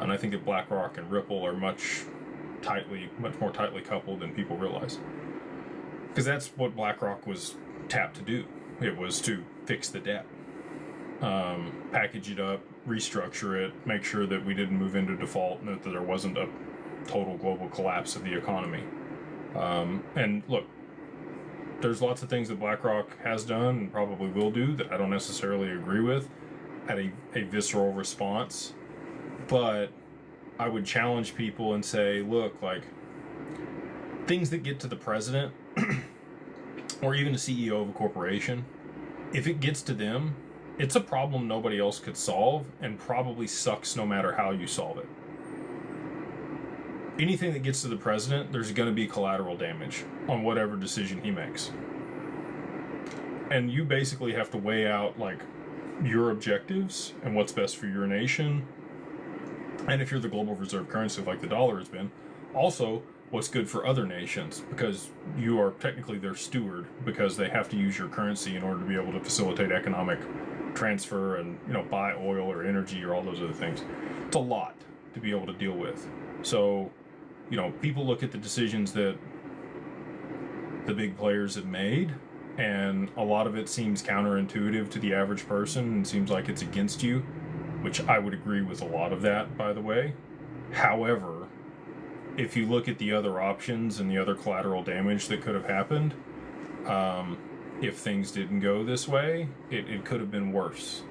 And I think that BlackRock and Ripple are much more tightly coupled than people realize. Because that's what BlackRock was tapped to do. It was to fix the debt, package it up, restructure it, make sure that we didn't move into default, and that there wasn't a total global collapse of the economy. And look, there's lots of things that BlackRock has done and probably will do that I don't necessarily agree with at a visceral response. But I would challenge people and say, look, like, things that get to the president or even the CEO of a corporation, if it gets to them, it's a problem nobody else could solve and probably sucks no matter how you solve it. Anything that gets to the president, there's going to be collateral damage on whatever decision he makes. And you basically have to weigh out, like, your objectives and what's best for your nation. And if you're the global reserve currency like the dollar has been, also what's good for other nations, because you are technically their steward, because they have to use your currency in order to be able to facilitate economic transfer and, you know, buy oil or energy or all those other things. It's a lot to be able to deal with. So, you know, people look at the decisions that the big players have made, and a lot of it seems counterintuitive to the average person and seems like it's against you, which I would agree with a lot of that, by the way. However, if you look at the other options and the other collateral damage that could have happened, if things didn't go this way, it could have been worse.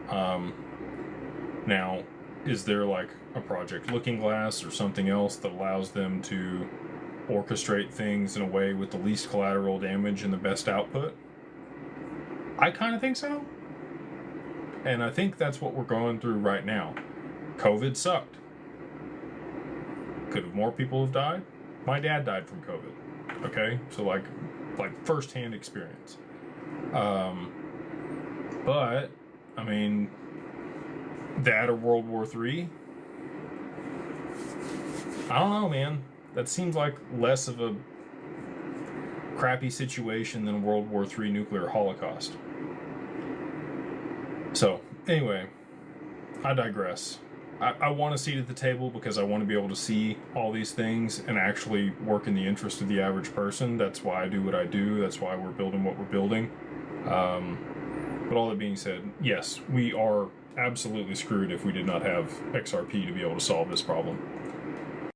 Now, is there like a Project Looking Glass or something else that allows them to orchestrate things in a way with the least collateral damage and the best output? I kind of think so. And I think that's what we're going through right now. COVID sucked. Could more people have died? My dad died from COVID. Okay? So like first-hand experience. But, I mean, that or World War III? I don't know, man. That seems like less of a crappy situation than World War III nuclear holocaust. So, anyway, I digress. I want a seat at the table because I want to be able to see all these things and actually work in the interest of the average person. That's why I do what I do. That's why we're building what we're building. But all that being said, yes, we are absolutely screwed if we did not have XRP to be able to solve this problem.